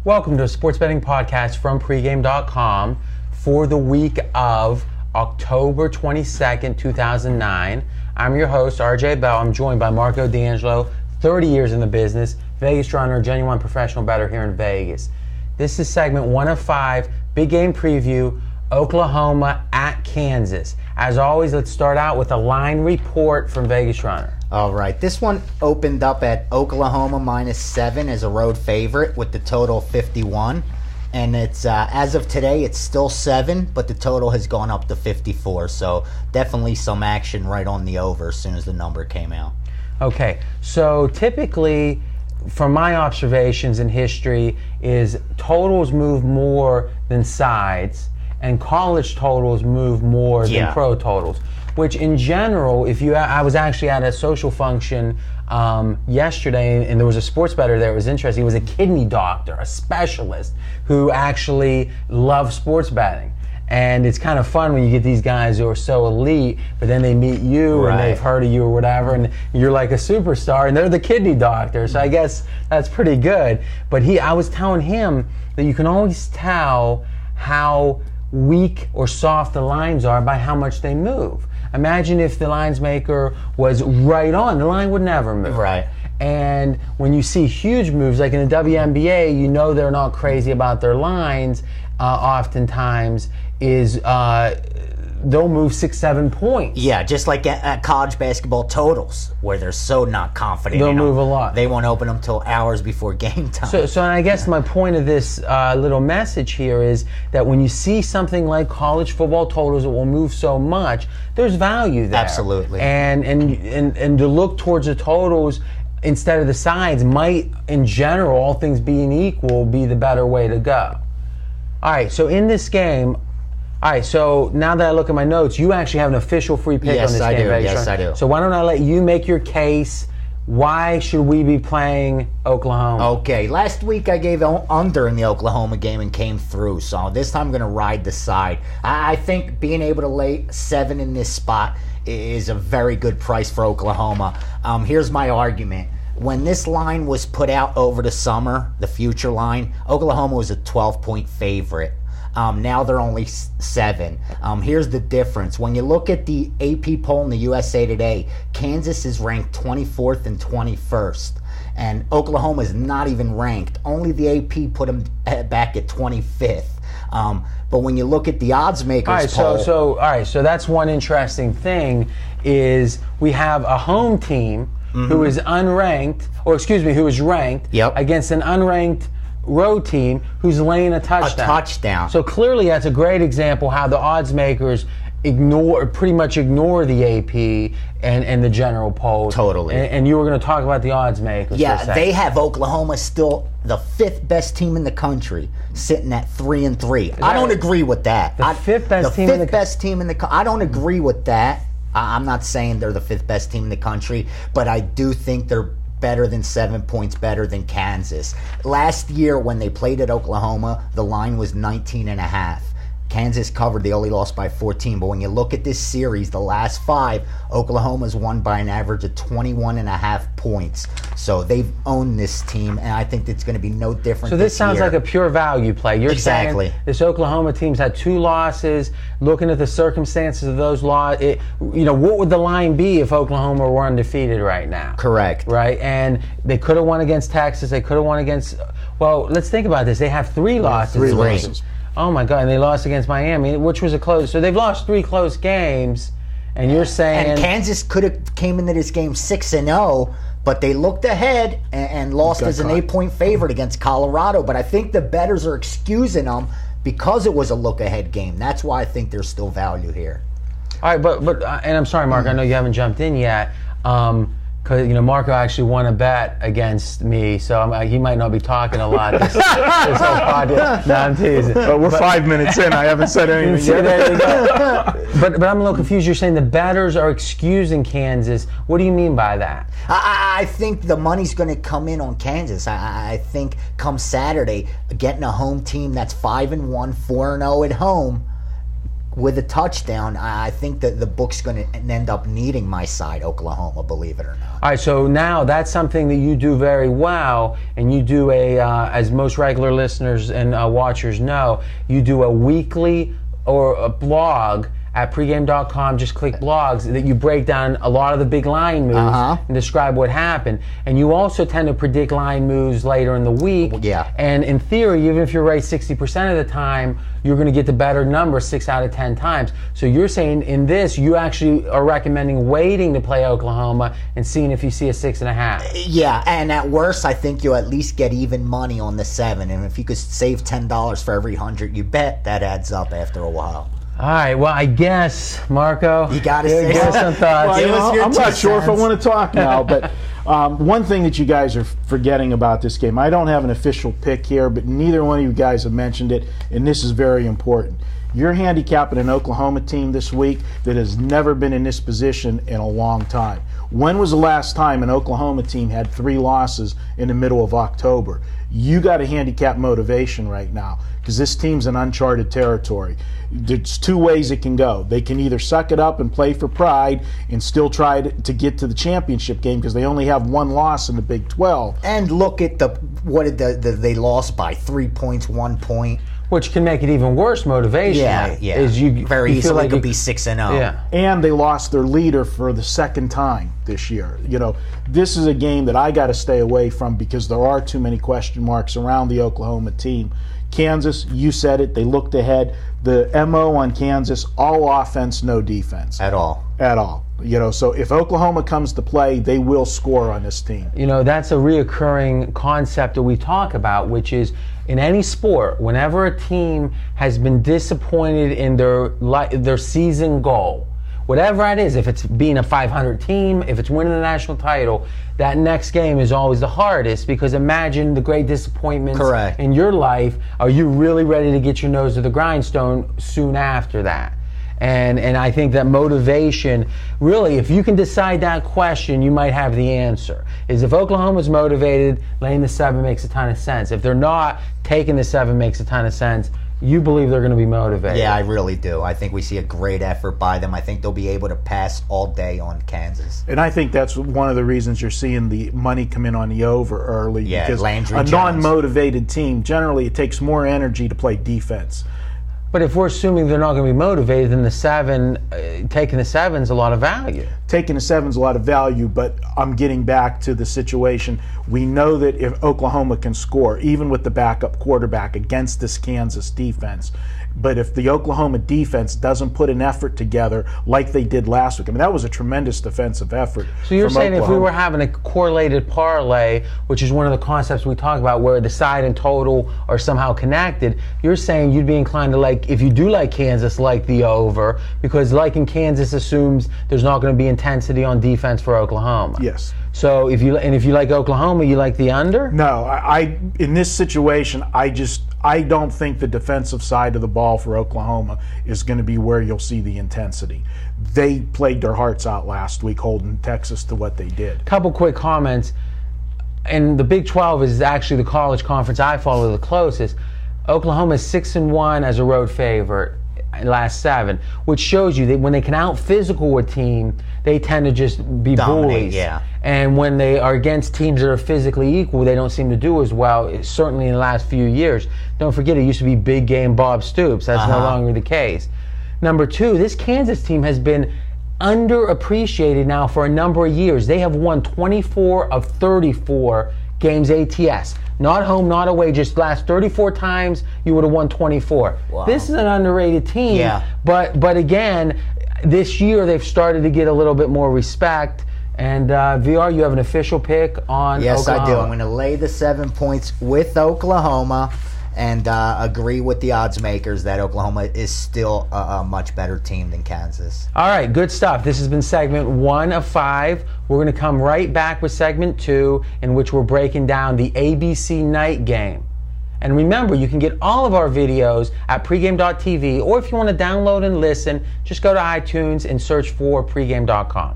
Welcome to a sports betting podcast from pregame.com for the week of October 22nd, 2009. I'm your host, RJ Bell. I'm joined by Marco D'Angelo, 30 years in the business, Vegas runner, genuine professional bettor here in Vegas. This is segment 1 of 5, big game preview, Oklahoma at Kansas. As always, let's start out with a line report from Vegas Runner. All right, this one opened up at Oklahoma -7 as a road favorite with the total 51. And it's as of today, it's still 7, but the total has gone up to 54. So definitely some action right on the over as soon as the number came out. Okay, so typically, from my observations in history, is totals move more than sides, and college totals move more than pro totals. Which in general, I was actually at a social function yesterday, and there was a sports bettor there. It was interesting. He was a kidney doctor, a specialist who actually loves sports betting. And it's kind of fun when you get these guys who are so elite, but then they meet you and they've heard of you or whatever, and you're like a superstar, and they're the kidney doctor. So I guess that's pretty good. But I was telling him that you can always tell how weak or soft the lines are by how much they move. Imagine if the lines maker was right on, the line would never move. Right. And when you see huge moves, like in the WNBA, you know they're not crazy about their lines. Oftentimes, they'll move 6-7 points. Yeah, just like at college basketball totals, where they're so not confident. They'll move a lot. They won't open them till hours before game time. So I guess my point of this little message here is that when you see something like college football totals that will move so much, there's value there. Absolutely. And to look towards the totals instead of the sides might, in general, all things being equal, be the better way to go. All right, so in this game, all right, so now that I look at my notes, you actually have an official free pick on this game. Yes, I do. So why don't I let you make your case? Why should we be playing Oklahoma? Okay, last week I gave under in the Oklahoma game and came through. So this time I'm going to ride the side. I think being able to lay 7 in this spot is a very good price for Oklahoma. Here's my argument. When this line was put out over the summer, the future line, Oklahoma was a 12-point favorite. Now they're only 7. Here's the difference. When you look at the AP poll in the USA Today, Kansas is ranked 24th and 21st. And Oklahoma is not even ranked. Only the AP put them back at 25th. But when you look at the odds makers poll... All right, so that's one interesting thing is we have a home team who is unranked, who is ranked against an unranked road team who's laying a touchdown. So clearly that's a great example how the odds makers pretty much ignore the AP and the general poll. Totally. And you were going to talk about the odds makers. Yeah, they have Oklahoma still the 5th best team in the country, sitting at 3-3. I don't agree with that. The 5th best team in the best team in the country. I don't agree with that. I'm not saying they're the 5th best team in the country, but I do think they're better than 7 points better than Kansas. Last year when they played at Oklahoma, the line was 19.5. Kansas covered, they only lost by 14. But when you look at this series, the last 5, Oklahoma's won by an average of 21.5 points. So they've owned this team, and I think it's going to be no different. So this sounds like a pure value play. You're exactly. saying this Oklahoma team's had 2 losses. Looking at the circumstances of those losses, what would the line be if Oklahoma were undefeated right now? Correct. Right, and they could have won against Texas. They could have won against. Well, let's think about this. They have 3 losses. 3 losses. Oh my God! And they lost against Miami, which was a close. So they've lost 3 close games, and you're saying. And Kansas could have came into this game 6-0, but they looked ahead and lost as an 8-point favorite against Colorado. But I think the bettors are excusing them because it was a look-ahead game. That's why I think there's still value here. All right, but and I'm sorry, Mark. I know you haven't jumped in yet. Because Marco actually won a bet against me, so he might not be talking a lot this whole podcast. No, I'm teasing. But we're 5 minutes in. I haven't said anything yet. There you go. But I'm a little confused. You're saying the bettors are excusing Kansas. What do you mean by that? I think the money's going to come in on Kansas. I think come Saturday, getting a home team that's 5-1, 4-0 at home, with a touchdown, I think that the book's going to end up needing my side, Oklahoma, believe it or not. All right, so now that's something that you do very well, and you do as most regular listeners and watchers know, you do a weekly or a blog at pregame.com, just click blogs, that you break down a lot of the big line moves and describe what happened. And you also tend to predict line moves later in the week. Yeah. And in theory, even if you're right 60% of the time, you're going to get the better number 6 out of 10 times. So you're saying in this, you actually are recommending waiting to play Oklahoma and seeing if you see a 6.5. Yeah, and at worst, I think you'll at least get even money on the 7. And if you could save $10 for every 100 you bet, that adds up after a while. All right, well, I guess, Marco, you got to say some thoughts. Well, I'm not sure if I want to talk now, but one thing that you guys are forgetting about this game, I don't have an official pick here, but neither one of you guys have mentioned it, and this is very important. You're handicapping an Oklahoma team this week that has never been in this position in a long time. When was the last time an Oklahoma team had 3 losses in the middle of October? You got a handicap motivation right now because this team's in uncharted territory. There's 2 ways it can go. They can either suck it up and play for pride and still try to get to the championship game because they only have 1 loss in the Big 12. And look at what did they lost by 3 points, 1 point. Which can make it even worse motivationally. Yeah. Is you very you easily feel like could be 6-0. Yeah. And they lost their leader for the 2nd time this year. You know, this is a game that I got to stay away from because there are too many question marks around the Oklahoma team. Kansas, you said it, they looked ahead. The MO on Kansas, all offense, no defense. At all. At all. You know, so if Oklahoma comes to play, they will score on this team. You know, that's a reoccurring concept that we talk about, which is in any sport, whenever a team has been disappointed in their season goal, whatever it is, if it's being a 500 team, if it's winning the national title, that next game is always the hardest because imagine the great disappointments in your life. Are you really ready to get your nose to the grindstone soon after that? And I think that motivation, really, if you can decide that question, you might have the answer. Is if Oklahoma's motivated, laying the 7 makes a ton of sense. If they're not, taking the 7 makes a ton of sense. You believe they're going to be motivated. Yeah, I really do. I think we see a great effort by them. I think they'll be able to pass all day on Kansas. And I think that's one of the reasons you're seeing the money come in on the over early. Yeah, because Landry a Jones. non-motivated team, generally it takes more energy to play defense. But if we're assuming they're not going to be motivated, then the 7, taking the 7's a lot of value. Taking the 7's a lot of value, but I'm getting back to the situation. We know that if Oklahoma can score, even with the backup quarterback against this Kansas defense, but if the Oklahoma defense doesn't put an effort together like they did last week, I mean, that was a tremendous defensive effort. So you're saying Oklahoma. If we were having a correlated parlay, which is one of the concepts we talk about where the side and total are somehow connected, you're saying you'd be inclined to like, if you do like Kansas, like the over, because liking Kansas assumes there's not going to be intensity on defense for Oklahoma. Yes. So if you like Oklahoma, you like the under? No, I in this situation, I don't think the defensive side of the ball for Oklahoma is going to be where you'll see the intensity. They played their hearts out last week, holding Texas to what they did. Couple quick comments. And the Big 12 is actually the college conference I follow the closest. Oklahoma is 6-1 as a road favorite in last 7, which shows you that when they can out-physical a team, they tend to just be bullies. Yeah. And when they are against teams that are physically equal, they don't seem to do as well, certainly in the last few years. Don't forget, it used to be big game Bob Stoops. That's no longer the case. Number 2, this Kansas team has been underappreciated now for a number of years. They have won 24 of 34 games ATS. Not home, not away, just last 34 times you would have won 24. Wow. This is an underrated team, but again, this year they've started to get a little bit more respect. And VR, you have an official pick on Yes, Oklahoma. I do. I'm going to lay the 7 points with Oklahoma and agree with the odds makers that Oklahoma is still a much better team than Kansas. All right, good stuff. This has been segment 1 of 5. We're going to come right back with segment 2, in which we're breaking down the ABC night game. And remember, you can get all of our videos at pregame.tv, or if you want to download and listen, just go to iTunes and search for pregame.com.